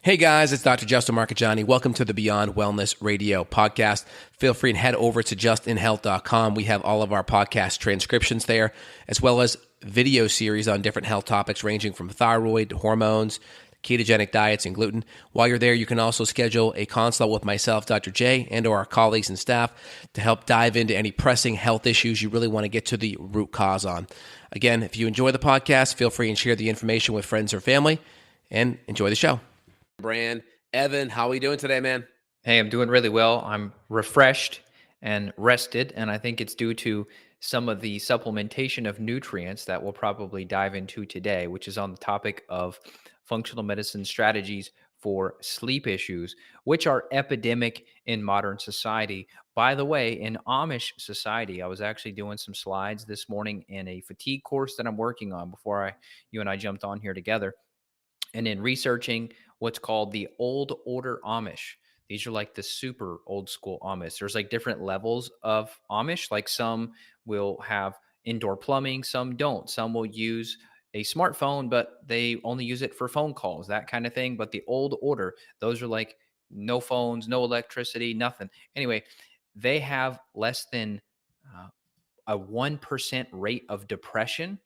Hey guys, it's Dr. Justin Marcagiani. Welcome to the Beyond Wellness Radio podcast. Feel free and head over to justinhealth.com. We have all of our podcast transcriptions there, as well as video series on different health topics ranging from thyroid to hormones, ketogenic diets, and gluten. While you're there, you can also schedule a consult with myself, Dr. J, and or our colleagues and staff to help dive into any pressing health issues you really want to get to the root cause on. Again, if you enjoy the podcast, feel free and share the information with friends or family, and enjoy the show. Brand. Evan, how are we doing today, man? Hey, I'm doing really well. I'm refreshed and rested, and I think it's due to some of the supplementation of nutrients that we'll probably dive into today, which is on the topic of functional medicine strategies for sleep issues, which are epidemic in modern society. By the way, in Amish society, I was actually doing some slides this morning in a fatigue course that I'm working on before you and I jumped on here together. And in researching what's called the old order Amish. These are like the super old school Amish. There's like different levels of Amish. Like some will have indoor plumbing, some don't. Some will use a smartphone, but they only use it for phone calls, that kind of thing. But the old order, those are like no phones, no electricity, nothing. Anyway, they have less than a 1% rate of depression.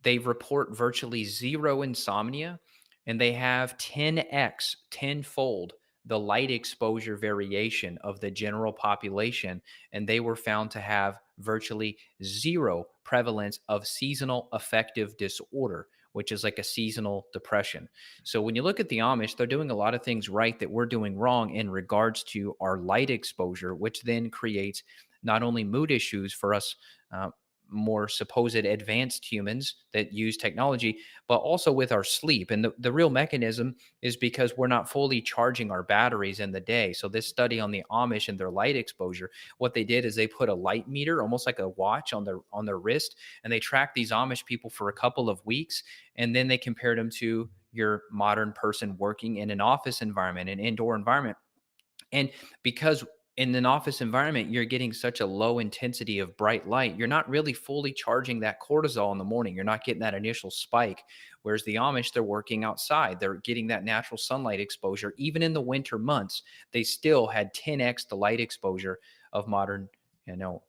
They report virtually zero insomnia, and they have 10x, tenfold the light exposure variation of the general population. And they were found to have virtually zero prevalence of seasonal affective disorder, which is like a seasonal depression. So when you look at the Amish, they're doing a lot of things right that we're doing wrong in regards to our light exposure, which then creates not only mood issues for us, more supposed advanced humans that use technology, but also with our sleep. And the real mechanism is because we're not fully charging our batteries in the day. So this study on the Amish and their light exposure, what they did is they put a light meter, almost like a watch on their wrist, and they tracked these Amish people for a couple of weeks. And then they compared them to your modern person working in an office environment, an indoor environment. And because in an office environment, you're getting such a low intensity of bright light, you're not really fully charging that cortisol in the morning. You're not getting that initial spike. Whereas the Amish, they're working outside. They're getting that natural sunlight exposure. Even in the winter months, they still had 10x the light exposure of modern,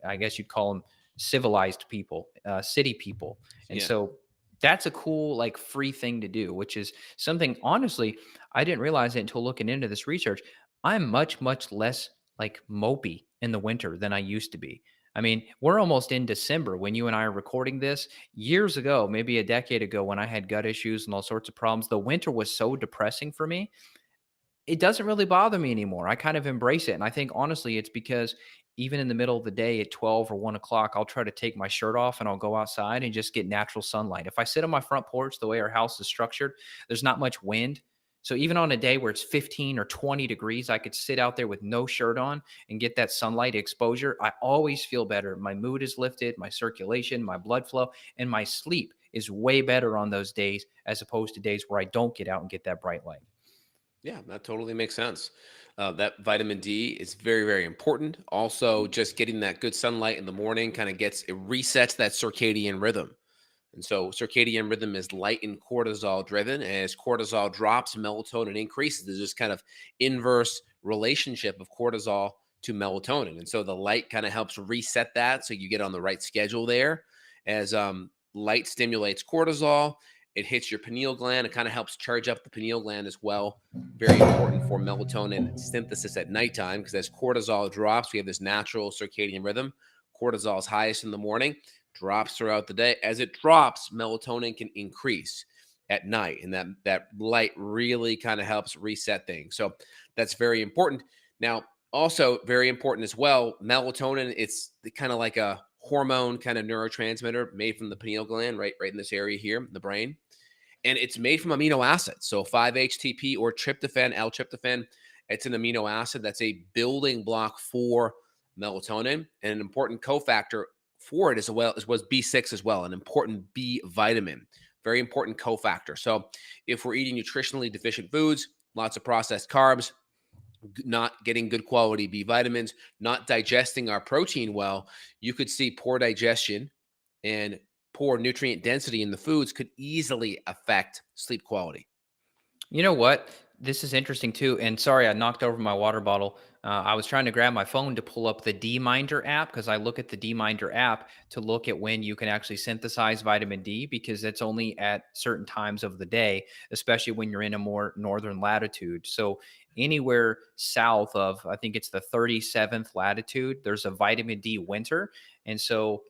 I guess you'd call them civilized people, city people. And Yeah. so that's a cool, like, free thing to do, which is something, honestly, I didn't realize it until looking into this research. I'm much, much less like mopey in the winter than I used to be. I mean, we're almost in December when you and I are recording this. Years ago, maybe a decade ago, when I had gut issues and all sorts of problems, the winter was so depressing for me. It doesn't really bother me anymore. I kind of embrace it. And I think honestly, it's because even in the middle of the day at 12 or 1 o'clock, I'll try to take my shirt off and I'll go outside and just get natural sunlight. If I sit on my front porch, the way our house is structured, there's not much wind. So even on a day where it's 15 or 20 degrees, I could sit out there with no shirt on and get that sunlight exposure. I always feel better. My mood is lifted, my circulation, my blood flow, and my sleep is way better on those days as opposed to days where I don't get out and get that bright light. Yeah, that totally makes sense. That vitamin D is very, very important. Also, just getting that good sunlight in the morning kind of it resets that circadian rhythm. And so circadian rhythm is light and cortisol driven. As cortisol drops, melatonin increases. There's this kind of inverse relationship of cortisol to melatonin. And so the light kind of helps reset that. So you get on the right schedule there. As light stimulates cortisol, it hits your pineal gland. It kind of helps charge up the pineal gland as well. Very important for melatonin synthesis at nighttime, because as cortisol drops, we have this natural circadian rhythm. Cortisol is highest in the morning, drops throughout the day. As it drops, melatonin can increase at night, and that light really kind of helps reset things. So that's very important. Now, also very important as well, melatonin, it's kind of like a hormone kind of neurotransmitter made from the pineal gland, right in this area here in the brain. And it's made from amino acids. So 5-HTP or tryptophan, L-tryptophan, it's an amino acid that's a building block for melatonin, and an important cofactor for it was B6 as well, an important B vitamin, very important cofactor. So if we're eating nutritionally deficient foods, lots of processed carbs, not getting good quality B vitamins, not digesting our protein well, you could see poor digestion and poor nutrient density in the foods could easily affect sleep quality. You know what? This is interesting too. And sorry, I knocked over my water bottle. I was trying to grab my phone to pull up the D-Minder app because I look at the D-Minder app to look at when you can actually synthesize vitamin D because it's only at certain times of the day, especially when you're in a more northern latitude. So anywhere south of, I think it's the 37th latitude, there's a vitamin D winter. And so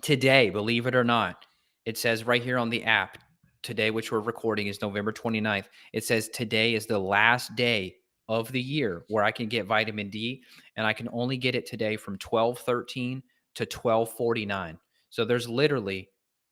today, believe it or not, it says right here on the app, today, which we're recording, is November 29th. It says today is the last day of the year where I can get vitamin D, and I can only get it today from 12:13 to 12:49. So there's literally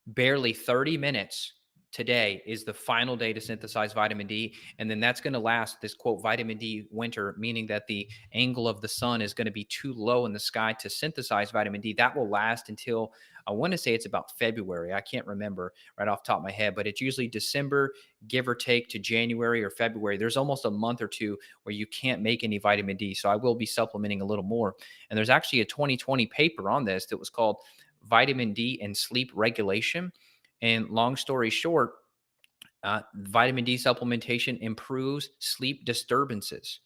barely 30 minutes. Today is the final day to synthesize vitamin D. And then that's going to last this quote vitamin D winter, meaning that the angle of the sun is going to be too low in the sky to synthesize vitamin D. That will last until I want to say it's about February. I can't remember right off the top of my head, but it's usually December, give or take, to January or February. There's almost a month or two where you can't make any vitamin D. So I will be supplementing a little more. And there's actually a 2020 paper on this that was called Vitamin D and Sleep Regulation. And long story short, vitamin D supplementation improves sleep disturbances.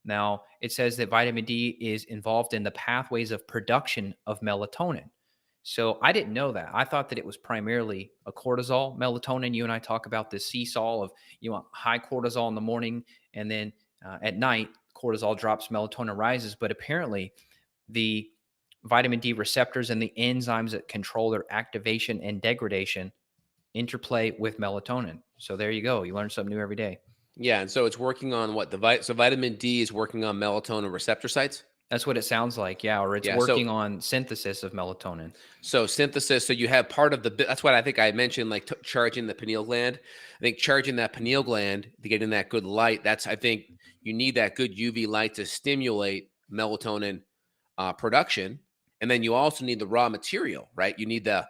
Now, it says that vitamin D is involved in the pathways of production of melatonin. So I didn't know that. I thought that it was primarily a cortisol, melatonin. You and I talk about this seesaw of you want high cortisol in the morning, and then at night, cortisol drops, melatonin rises. But apparently, the vitamin D receptors and the enzymes that control their activation and degradation interplay with melatonin. So there you go. You learn something new every day. Yeah, and so it's working on what so vitamin D is working on melatonin receptor sites. That's what it sounds like. Yeah. Or it's Yeah, so working on synthesis of melatonin. synthesis. So you have part of the. That's what I think I mentioned, like charging the pineal gland. I think charging that pineal gland to get in that good light. That's I think you need that good UV light to stimulate melatonin production, and then you also need the raw material, right? You need the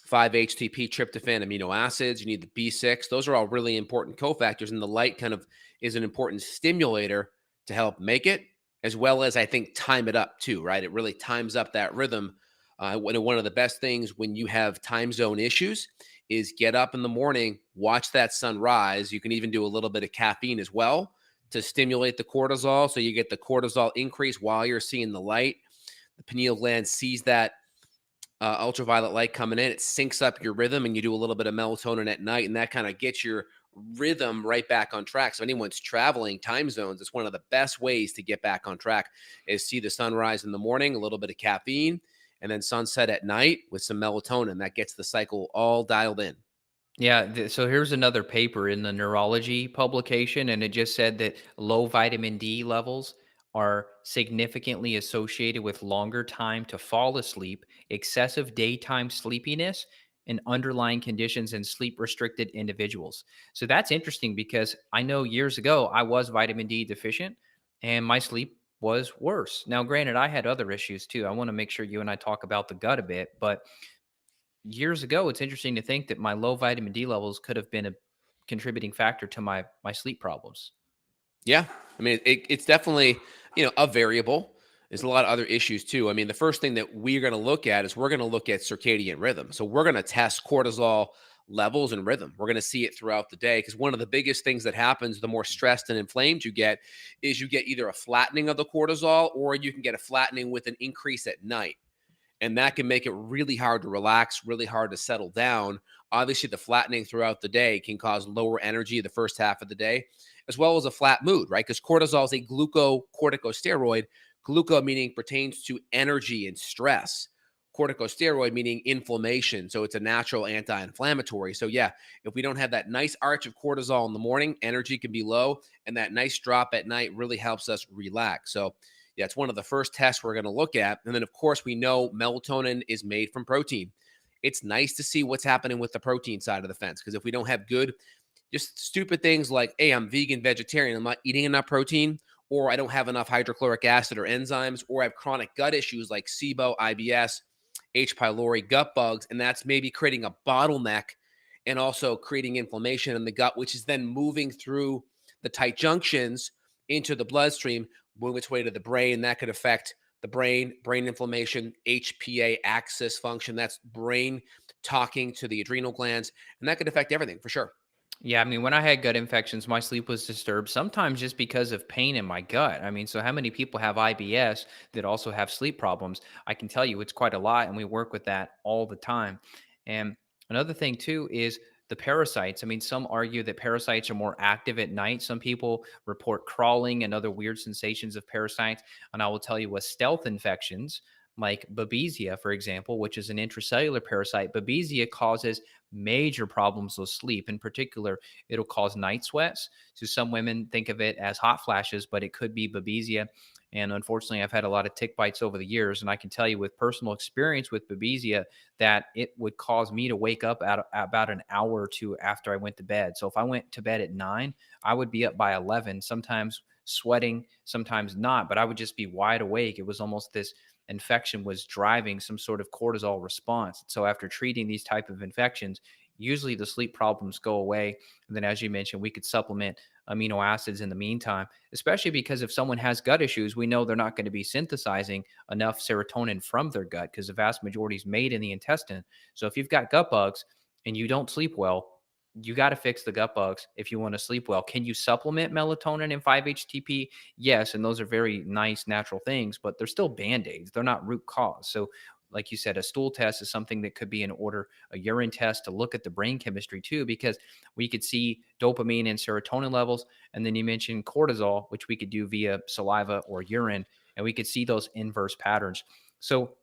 5-HTP tryptophan amino acids. You need the B6. Those are all really important cofactors, and the light kind of is an important stimulator to help make it, as well as I think time it up too, right? It really times up that rhythm. One of the best things when you have time zone issues is get up in the morning, watch that sun rise. You can even do a little bit of caffeine as well to stimulate the cortisol, so you get the cortisol increase while you're seeing the light. The pineal gland sees that ultraviolet light coming in, it syncs up your rhythm, and you do a little bit of melatonin at night, and that kind of gets your rhythm right back on track. So anyone's traveling time zones, it's one of the best ways to get back on track is see the sunrise in the morning, a little bit of caffeine, and then sunset at night with some melatonin. That gets the cycle all dialed in. Yeah. So here's another paper in the neurology publication, and it just said that low vitamin D levels are significantly associated with longer time to fall asleep, excessive daytime sleepiness, and underlying conditions in sleep restricted individuals. So that's interesting because I know years ago I was vitamin D deficient and my sleep was worse. Now, granted, I had other issues too. I want to make sure you and I talk about the gut a bit, but years ago, it's interesting to think that my low vitamin D levels could have been a contributing factor to my sleep problems. Yeah, I mean, it's definitely a variable. There's a lot of other issues too. I mean, the first thing that we're going to look at is we're going to look at circadian rhythm. So we're going to test cortisol levels and rhythm. We're going to see it throughout the day because one of the biggest things that happens the more stressed and inflamed you get is you get either a flattening of the cortisol or you can get a flattening with an increase at night, and that can make it really hard to relax, really hard to settle down. Obviously, the flattening throughout the day can cause lower energy the first half of the day, as well as a flat mood, right? Because cortisol is a glucocorticosteroid. Gluco meaning pertains to energy and stress. Corticosteroid meaning inflammation. So it's a natural anti-inflammatory. So yeah, if we don't have that nice arch of cortisol in the morning, energy can be low, and that nice drop at night really helps us relax. So yeah, it's one of the first tests we're going to look at. And then, of course, we know melatonin is made from protein. It's nice to see what's happening with the protein side of the fence because if we don't have good, just stupid things like, hey, I'm vegan, vegetarian, I'm not eating enough protein, or I don't have enough hydrochloric acid or enzymes, or I have chronic gut issues like SIBO, IBS, H. pylori, gut bugs, and that's maybe creating a bottleneck and also creating inflammation in the gut, which is then moving through the tight junctions into the bloodstream, move its way to the brain. That could affect the brain inflammation, HPA axis function. That's brain talking to the adrenal glands, and that could affect everything for sure. Yeah, I mean, when I had gut infections, my sleep was disturbed, sometimes just because of pain in my gut. I mean, so how many people have IBS that also have sleep problems? I can tell you it's quite a lot, and we work with that all the time. And another thing, too, is the parasites. I mean, some argue that parasites are more active at night. Some people report crawling and other weird sensations of parasites. And I will tell you, with stealth infections, like Babesia, for example, which is an intracellular parasite, Babesia causes major problems with sleep. In particular, it'll cause night sweats. So some women think of it as hot flashes, but it could be Babesia. And unfortunately, I've had a lot of tick bites over the years, and I can tell you with personal experience with Babesia that it would cause me to wake up at about an hour or two after I went to bed. So if I went to bed at 9, I would be up by 11, sometimes sweating, sometimes not, but I would just be wide awake. It was almost this infection was driving some sort of cortisol response. So after treating these type of infections, usually the sleep problems go away. And then, as you mentioned, we could supplement amino acids in the meantime, especially because if someone has gut issues, we know they're not going to be synthesizing enough serotonin from their gut because the vast majority is made in the intestine. So if you've got gut bugs and you don't sleep well, you got to fix the gut bugs if you want to sleep well. Can you supplement melatonin and 5-HTP? Yes, and those are very nice natural things, but they're still band-aids. They're not root cause. So like you said, a stool test is something that could be in order, a urine test to look at the brain chemistry too, because we could see dopamine and serotonin levels. And then you mentioned cortisol, which we could do via saliva or urine, and we could see those inverse patterns. So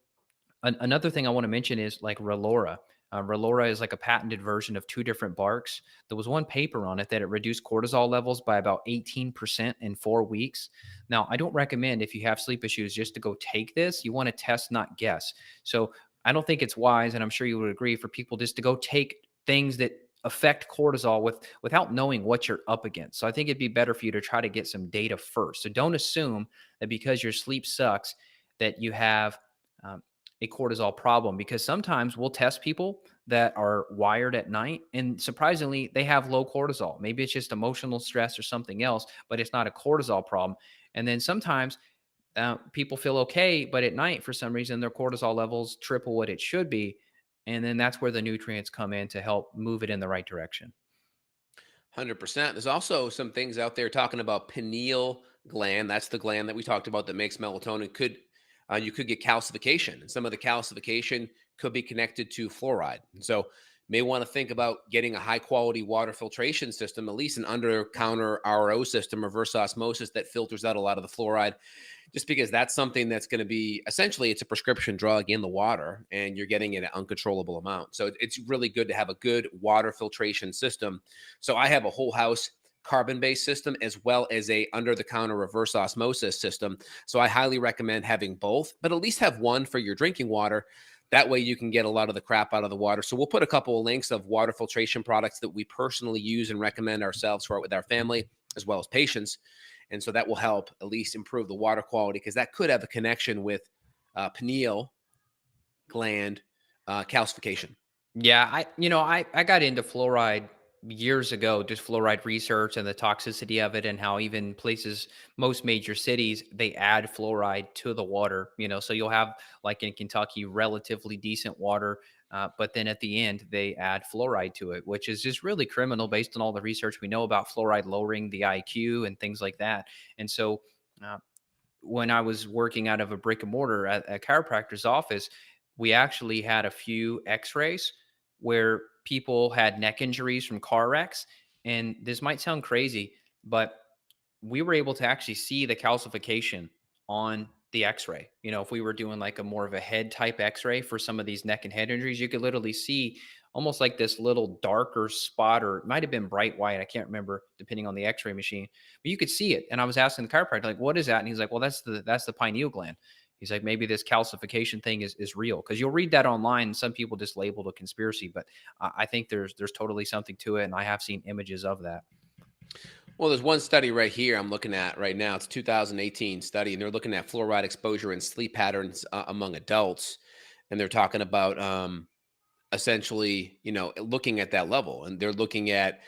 another thing I want to mention is like Relora. Relora is like a patented version of two different barks. There was one paper on it that it reduced cortisol levels by about 18% in 4 weeks. Now, I don't recommend if you have sleep issues just to go take this. You want to test, not guess. So I don't think it's wise, and I'm sure you would agree, for people just to go take things that affect cortisol without knowing what you're up against. So I think it'd be better for you to try to get some data first. So don't assume that because your sleep sucks that you have um, a cortisol problem, because sometimes we'll test people that are wired at night and surprisingly they have low cortisol. Maybe it's just emotional stress or something else, but it's not a cortisol problem. And then sometimes people feel okay, but at night for some reason their cortisol levels triple what it should be. And then that's where the nutrients come in to help move it in the right direction. 100%. There's also some things out there talking about pineal gland. That's the gland that we talked about that makes melatonin. You could get calcification, and some of the calcification could be connected to fluoride. And so, may want to think about getting a high quality water filtration system, at least an under counter RO system, reverse osmosis that filters out a lot of the fluoride, just because that's something that's going to be essentially it's a prescription drug in the water and you're getting it an uncontrollable amount. So it's really good to have a good water filtration system. So I have a whole house carbon based system as well as a under the counter reverse osmosis system. So I highly recommend having both, but at least have one for your drinking water. That way you can get a lot of the crap out of the water. So we'll put a couple of links of water filtration products that we personally use and recommend ourselves for with our family as well as patients. And so that will help at least improve the water quality because that could have a connection with pineal gland calcification. Yeah, I got into fluoride years ago, just fluoride research and the toxicity of it, and how even places, most major cities, they add fluoride to the water. So you'll have, like in Kentucky, relatively decent water, but then at the end they add fluoride to it, which is just really criminal based on all the research we know about fluoride lowering the IQ and things like that. And so. When I was working out of a brick and mortar at a chiropractor's office, we actually had a few x-rays where people had neck injuries from car wrecks. And this might sound crazy, but we were able to actually see the calcification on the x-ray. If we were doing like a more of a head type x-ray for some of these neck and head injuries, you could literally see almost like this little darker spot, or it might have been bright white, I can't remember, depending on the x-ray machine, but you could see it. And I was asking the chiropractor, like, what is that? And he's like, well, that's the pineal gland. He's like, maybe this calcification thing is real, because you'll read that online and some people just label it a conspiracy, but I think there's totally something to it, and I have seen images of that. Well, there's one study right here I'm looking at right now. It's a 2018 study, and they're looking at fluoride exposure and sleep patterns among adults. And they're talking about essentially, looking at that level. And they're looking at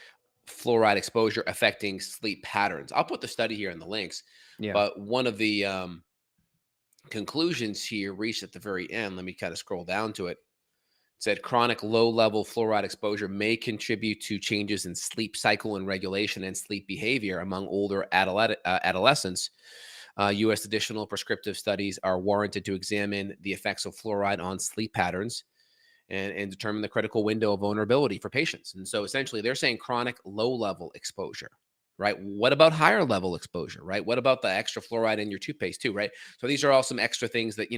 fluoride exposure affecting sleep patterns. I'll put the study here in the links. Yeah. But one of the conclusions here reached at the very end, let me kind of scroll down to it. Said chronic low level fluoride exposure may contribute to changes in sleep cycle and regulation and sleep behavior among older adolescents. U.S. additional prescriptive studies are warranted to examine the effects of fluoride on sleep patterns and determine the critical window of vulnerability for patients. And so essentially, they're saying chronic low level exposure, right? What about higher level exposure, right? What about the extra fluoride in your toothpaste, too, right? So these are all some extra things that,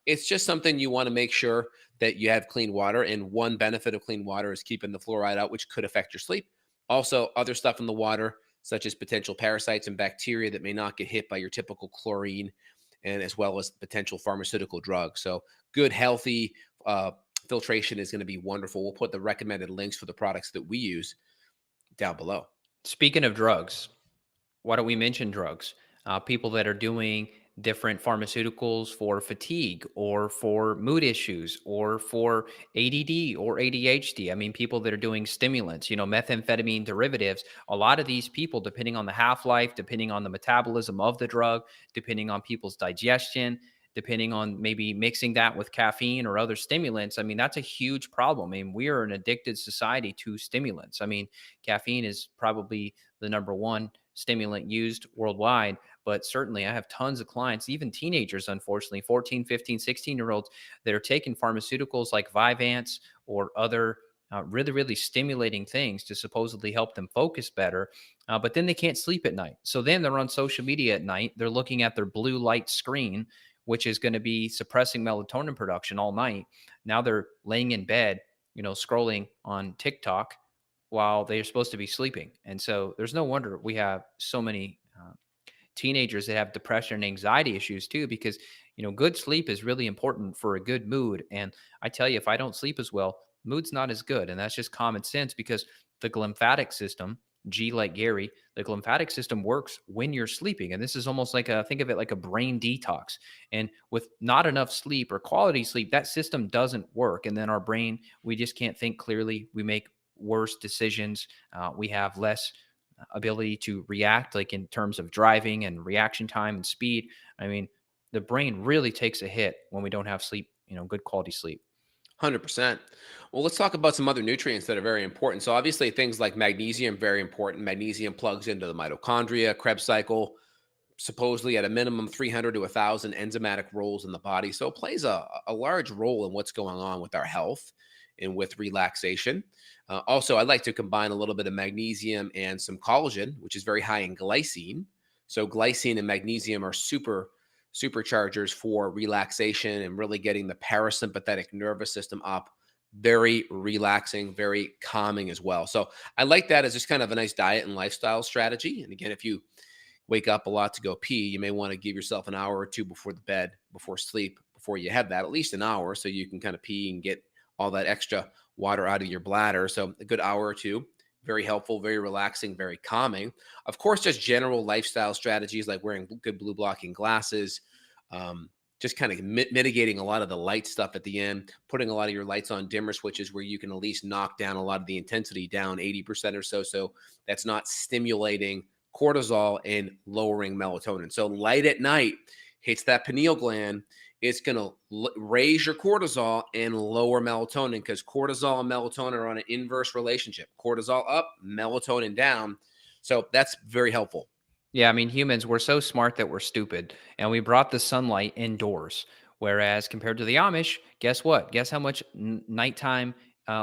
it's just something you want to make sure that you have clean water. And one benefit of clean water is keeping the fluoride out, which could affect your sleep. Also, other stuff in the water, such as potential parasites and bacteria that may not get hit by your typical chlorine, and as well as potential pharmaceutical drugs. So, good, healthy filtration is going to be wonderful. We'll put the recommended links for the products that we use down below. Speaking of drugs, why don't we mention drugs? People that are doing different pharmaceuticals for fatigue or for mood issues or for ADD or ADHD. I mean, people that are doing stimulants, methamphetamine derivatives. A lot of these people, depending on the half life, depending on the metabolism of the drug, depending on people's digestion, depending on maybe mixing that with caffeine or other stimulants. I mean, that's a huge problem. I mean, we are an addicted society to stimulants. I mean, caffeine is probably the number one stimulant used worldwide. But certainly, I have tons of clients, even teenagers, unfortunately, 14, 15, 16-year-olds that are taking pharmaceuticals like Vyvanse or other really, really stimulating things to supposedly help them focus better. But then they can't sleep at night. So then they're on social media at night. They're looking at their blue light screen, which is going to be suppressing melatonin production all night. Now they're laying in bed, scrolling on TikTok while they're supposed to be sleeping. And so there's no wonder we have so many teenagers that have depression and anxiety issues too, because good sleep is really important for a good mood. And I tell you, if I don't sleep as well, mood's not as good. And that's just common sense, because the glymphatic system, G like Gary, the glymphatic system works when you're sleeping. And this is almost like think of it like a brain detox. And with not enough sleep or quality sleep, that system doesn't work. And then our brain, we just can't think clearly. We make worse decisions. We have less ability to react, like in terms of driving and reaction time and speed. I mean, the brain really takes a hit when we don't have sleep, good quality sleep. 100%. Well, let's talk about some other nutrients that are very important. So, obviously, things like magnesium, very important. Magnesium plugs into the mitochondria, Krebs cycle, supposedly at a minimum 300 to 1,000 enzymatic roles in the body. So, it plays a large role in what's going on with our health and with relaxation. Also, I like to combine a little bit of magnesium and some collagen, which is very high in glycine. So, glycine and magnesium are superchargers for relaxation and really getting the parasympathetic nervous system up. Very relaxing, very calming as well. So, I like that as just kind of a nice diet and lifestyle strategy. And again, if you wake up a lot to go pee, you may want to give yourself an hour or two before the bed, before sleep, before you have that, at least an hour, so you can kind of pee and get all that extra water out of your bladder. So a good hour or two, very helpful, very relaxing, very calming. Of course, just general lifestyle strategies like wearing good blue blocking glasses, just kind of mitigating a lot of the light stuff at the end, putting a lot of your lights on dimmer switches where you can at least knock down a lot of the intensity down 80% or so. So that's not stimulating cortisol and lowering melatonin. So light at night hits that pineal gland. It's going to raise your cortisol and lower melatonin, because cortisol and melatonin are on an inverse relationship. Cortisol up, melatonin down. So that's very helpful. Yeah, I mean, humans, we're so smart that we're stupid, and we brought the sunlight indoors. Whereas compared to the Amish, guess what? Guess how much nighttime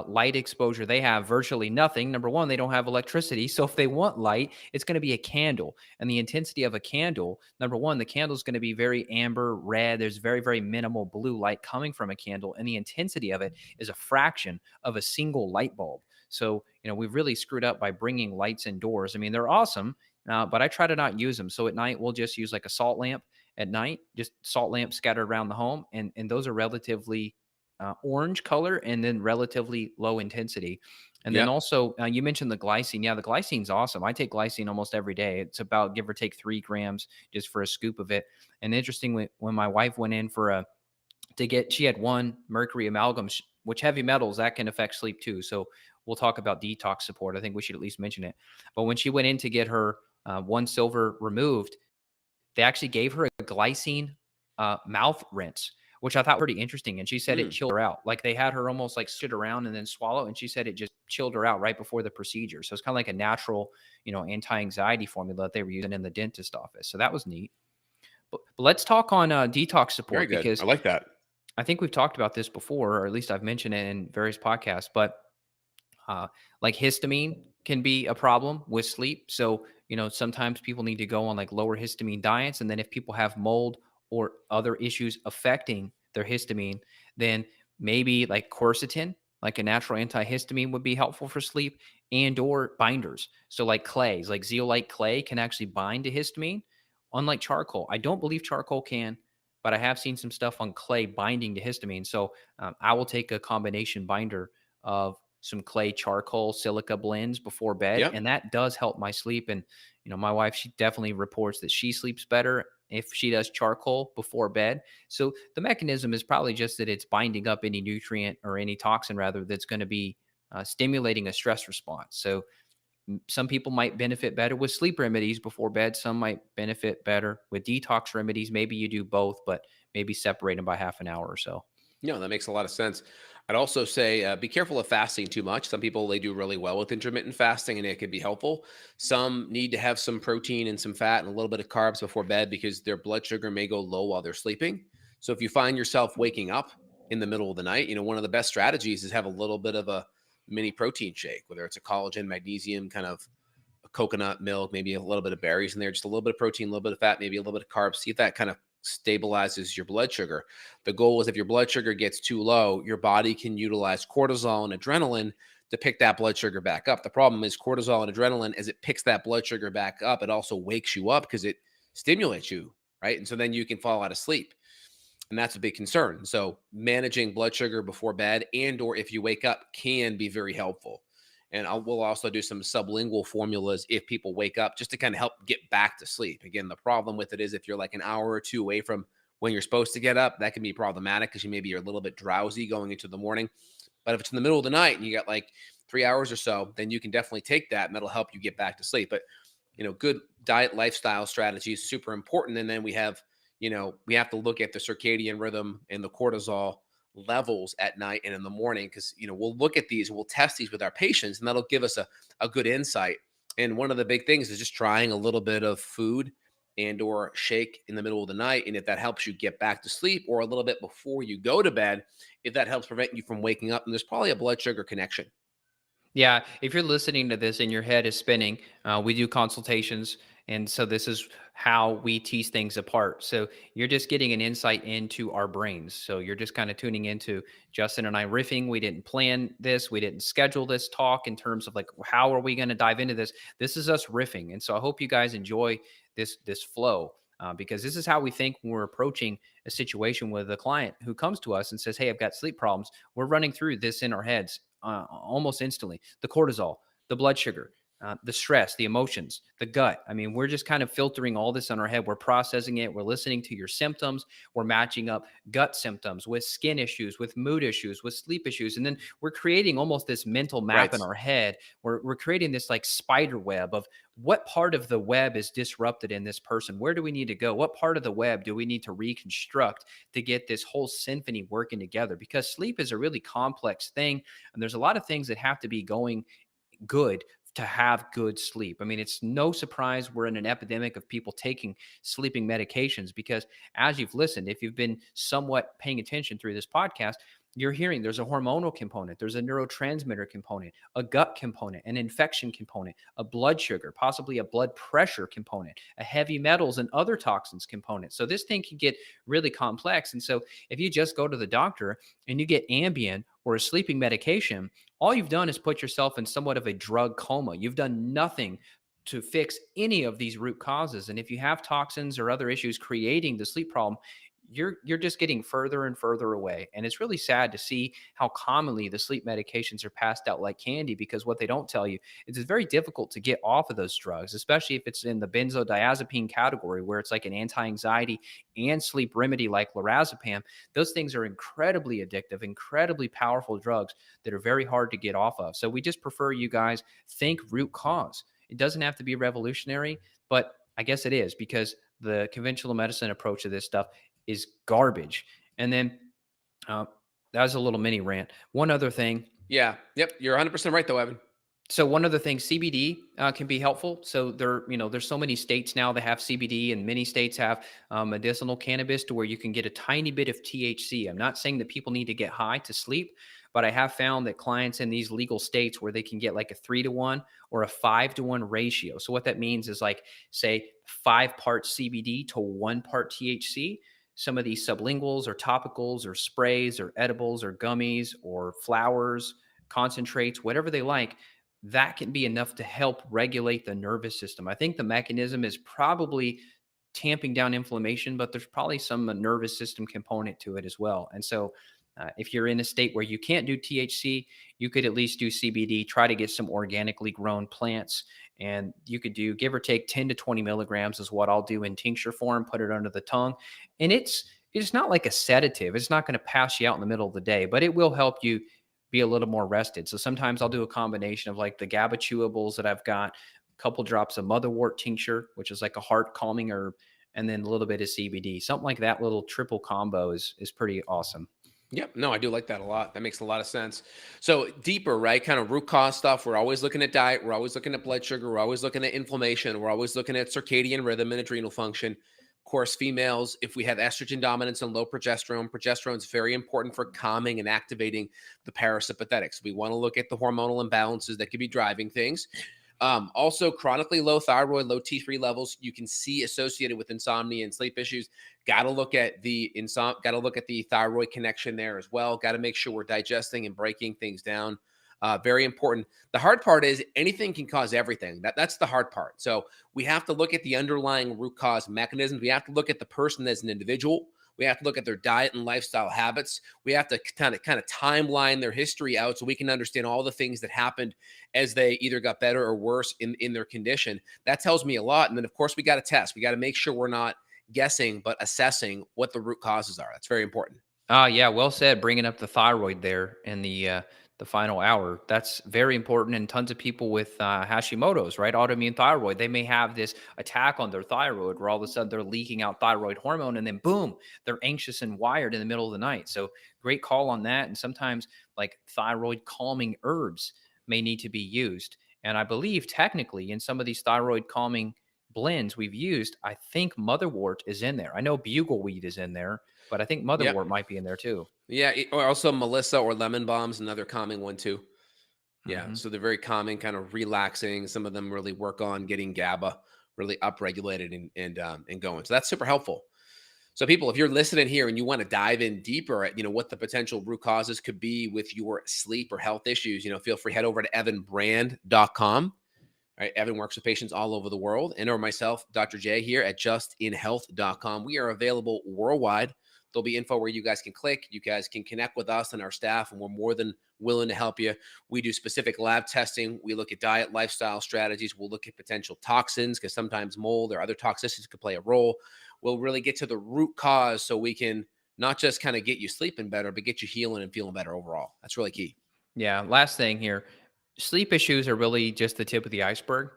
light exposure they have? Virtually nothing. Number one, they don't have electricity. So if they want light, it's going to be a candle. And the intensity of a candle, number one, the candle is going to be very amber red. There's very, very minimal blue light coming from a candle. And the intensity of it is a fraction of a single light bulb. So, we've really screwed up by bringing lights indoors. I mean, they're awesome, but I try to not use them. So at night, we'll just use like a salt lamp at night, just salt lamps scattered around the home. And those are relatively orange color and then relatively low intensity. And then Yep. also, you mentioned the glycine. Yeah, the glycine's awesome. I take glycine almost every day. It's about give or take 3 grams just for a scoop of it. And interestingly, when my wife went in she had one mercury amalgam, which heavy metals that can affect sleep too. So we'll talk about detox support. I think we should at least mention it. But when she went in to get her one silver removed, they actually gave her a glycine mouth rinse, which I thought pretty interesting. And she said it Mm, chilled her out. Like they had her almost like sit around and then swallow. And she said it just chilled her out right before the procedure. So it's kind of like a natural, anti-anxiety formula that they were using in the dentist office. So that was neat. But let's talk on detox very support good. because I like that. I think we've talked about this before, or at least I've mentioned it in various podcasts. But uh, like histamine can be a problem with sleep. So, sometimes people need to go on like lower histamine diets. And then if people have mold or other issues affecting their histamine, then maybe like quercetin, like a natural antihistamine would be helpful for sleep, and or binders. So like clays, like zeolite clay can actually bind to histamine, unlike charcoal. I don't believe charcoal can, but I have seen some stuff on clay binding to histamine. So I will take a combination binder of some clay charcoal silica blends before bed, Yep. and that does help my sleep. And my wife, she definitely reports that she sleeps better if she does charcoal before bed. So the mechanism is probably just that it's binding up any nutrient or any toxin rather that's going to be stimulating a stress response. So some people might benefit better with sleep remedies before bed, some might benefit better with detox remedies. Maybe you do both, but maybe separate them by half an hour or so. No, that makes a lot of sense. I'd also say be careful of fasting too much. Some people they do really well with intermittent fasting, and it could be helpful. Some need to have some protein and some fat and a little bit of carbs before bed because their blood sugar may go low while they're sleeping. So if you find yourself waking up in the middle of the night, one of the best strategies is have a little bit of a mini protein shake, whether it's a collagen, magnesium, kind of a coconut milk, maybe a little bit of berries in there, just a little bit of protein, a little bit of fat, maybe a little bit of carbs. See if that kind of stabilizes your blood sugar. The goal is if your blood sugar gets too low, your body can utilize cortisol and adrenaline to pick that blood sugar back up. The problem is cortisol and adrenaline, as it picks that blood sugar back up, it also wakes you up because it stimulates you, right? And so then you can fall out of sleep. And that's a big concern. So managing blood sugar before bed and or if you wake up can be very helpful. And we'll also do some sublingual formulas if people wake up just to kind of help get back to sleep. Again, the problem with it is if you're like an hour or two away from when you're supposed to get up, that can be problematic because you maybe you're a little bit drowsy going into the morning. But if it's in the middle of the night and you got like 3 hours or so, then you can definitely take that and that'll help you get back to sleep. But good diet lifestyle strategy is super important. And then we have to look at the circadian rhythm and the cortisol levels at night and in the morning because we'll look at these, we'll test these with our patients, and that'll give us a good insight. And one of the big things is just trying a little bit of food and or shake in the middle of the night, and if that helps you get back to sleep or a little bit before you go to bed, if that helps prevent you from waking up, and there's probably a blood sugar connection. Yeah, if you're listening to this and your head is spinning, we do consultations. And so this is how we tease things apart. So you're just getting an insight into our brains. So you're just kind of tuning into Justin and I riffing. We didn't plan this. We didn't schedule this talk in terms of like, how are we going to dive into this? This is us riffing. And so I hope you guys enjoy this flow. Because this is how we think when we're approaching a situation with a client who comes to us and says, "Hey, I've got sleep problems." We're running through this in our heads almost instantly. The cortisol, the blood sugar, the stress, the emotions, the gut. I mean, we're just kind of filtering all this in our head. We're processing it. We're listening to your symptoms. We're matching up gut symptoms with skin issues, with mood issues, with sleep issues. And then we're creating almost this mental map Right. in our head. We're creating this like spider web of what part of the web is disrupted in this person. Where do we need to go? What part of the web do we need to reconstruct to get this whole symphony working together? Because sleep is a really complex thing, and there's a lot of things that have to be going good to have good sleep. I mean, it's no surprise we're in an epidemic of people taking sleeping medications because, as you've listened, if you've been somewhat paying attention through this podcast, you're hearing there's a hormonal component, there's a neurotransmitter component, a gut component, an infection component, a blood sugar, possibly a blood pressure component, a heavy metals and other toxins component. So this thing can get really complex. And so if you just go to the doctor and you get Ambien or a sleeping medication, all you've done is put yourself in somewhat of a drug coma. You've done nothing to fix any of these root causes. And if you have toxins or other issues creating the sleep problem, you're just getting further and further away. And it's really sad to see how commonly the sleep medications are passed out like candy, because what they don't tell you is it's very difficult to get off of those drugs, especially if it's in the benzodiazepine category where it's like an anti-anxiety and sleep remedy like lorazepam. Those things are incredibly addictive, incredibly powerful drugs that are very hard to get off of. So we just prefer you guys think root cause. It doesn't have to be revolutionary, but I guess it is, because the conventional medicine approach to this stuff is garbage. And then uh, that was a little mini rant. One other thing. Yeah. Yep. You're 100% right, though, Evan. So one other thing, CBD can be helpful. So there's so many states now that have CBD, and many states have medicinal cannabis to where you can get a tiny bit of THC. I'm not saying that people need to get high to sleep, but I have found that clients in these legal states where they can get like a 3-to-1 or a 5-to-1 ratio. So what that means is like, say, 5 parts CBD to 1 part THC. Some of these sublinguals or topicals or sprays or edibles or gummies or flowers, concentrates, whatever they like, that can be enough to help regulate the nervous system. I think the mechanism is probably tamping down inflammation, but there's probably some nervous system component to it as well. And so, if you're in a state where you can't do THC, you could at least do CBD, try to get some organically grown plants. And you could do give or take 10 to 20 milligrams, is what I'll do in tincture form, put it under the tongue. And it's not like a sedative. It's not going to pass you out in the middle of the day, but it will help you be a little more rested. So sometimes I'll do a combination of like the GABA chewables that I've got, a couple drops of motherwort tincture, which is like a heart calming herb, and then a little bit of CBD. Something like that little triple combo is pretty awesome. Yep. No, I do like that a lot. That makes a lot of sense. So deeper, right? Kind of root cause stuff. We're always looking at diet. We're always looking at blood sugar. We're always looking at inflammation. We're always looking at circadian rhythm and adrenal function. Of course, females, if we have estrogen dominance and low progesterone, progesterone is very important for calming and activating the parasympathetic. So we want to look at the hormonal imbalances that could be driving things. Also, chronically low thyroid, low T3 levels, you can see associated with insomnia and sleep issues. Got to look at the thyroid connection there as well. Got to make sure we're digesting and breaking things down. Very important. The hard part is anything can cause everything. That's the hard part. So we have to look at the underlying root cause mechanisms. We have to look at the person as an individual. We have to look at their diet and lifestyle habits. We have to kind of timeline their history out so we can understand all the things that happened as they either got better or worse in their condition. That tells me a lot. And then, of course, we got to test. We got to make sure we're not guessing, but assessing what the root causes are. That's very important. Yeah, well said. Bringing up the thyroid there in the final hour, that's very important. And tons of people with Hashimoto's, right, autoimmune thyroid, they may have this attack on their thyroid where all of a sudden they're leaking out thyroid hormone, and then boom, they're anxious and wired in the middle of the night. So great call on that. And sometimes like thyroid calming herbs may need to be used. And I believe technically in some of these thyroid calming blends we've used, I think motherwort is in there. I know bugleweed is in there, but I think Yep. motherwort might be in there too. Yeah. Or also Melissa or lemon balm's another calming one too. Yeah. Mhm. So they're very calming, kind of relaxing. Some of them really work on getting GABA really upregulated and going. So that's super helpful. So people, if you're listening here and you want to dive in deeper at, what the potential root causes could be with your sleep or health issues, feel free, head over to evanbrand.com. All right. Evan works with patients all over the world, and or myself, Dr. J, here at justinhealth.com. We are available worldwide. There'll be info where you guys can click. You guys can connect with us and our staff, and we're more than willing to help you. We do specific lab testing. We look at diet, lifestyle strategies. We'll look at potential toxins because sometimes mold or other toxicities could play a role. We'll really get to the root cause so we can not just kind of get you sleeping better, but get you healing and feeling better overall. That's really key. Yeah, last thing here. Sleep issues are really just the tip of the iceberg.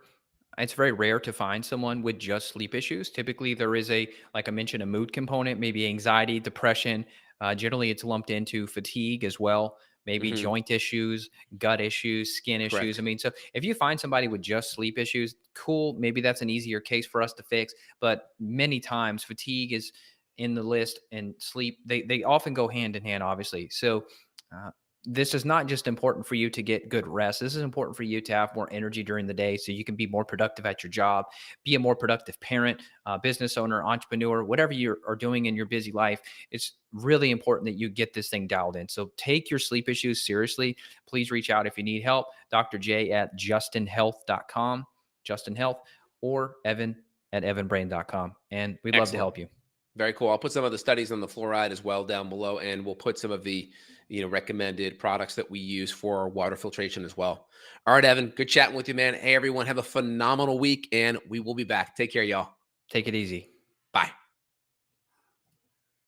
It's very rare to find someone with just sleep issues. Typically, there is like I mentioned, a mood component, maybe anxiety, depression. Generally, it's lumped into fatigue as well, maybe Hmm. joint issues, gut issues, skin issues. I Correct. mean, so if you find somebody with just sleep issues, cool. Maybe that's an easier case for us to fix. But many times, fatigue is in the list, and sleep, they often go hand in hand, obviously. So, uh, this is not just important for you to get good rest. This is important for you to have more energy during the day so you can be more productive at your job, be a more productive parent, business owner, entrepreneur, whatever you are doing in your busy life. It's really important that you get this thing dialed in. So take your sleep issues seriously. Please reach out if you need help. Dr. J at justinhealth.com, Justin Health, or Evan at evanbrain.com. And we'd love to Excellent. help you. Very cool. I'll put some of the studies on the fluoride as well down below, and we'll put some of the recommended products that we use for water filtration as well. All right, Evan, good chatting with you, man. Hey, everyone, have a phenomenal week, and we will be back. Take care, y'all. Take it easy.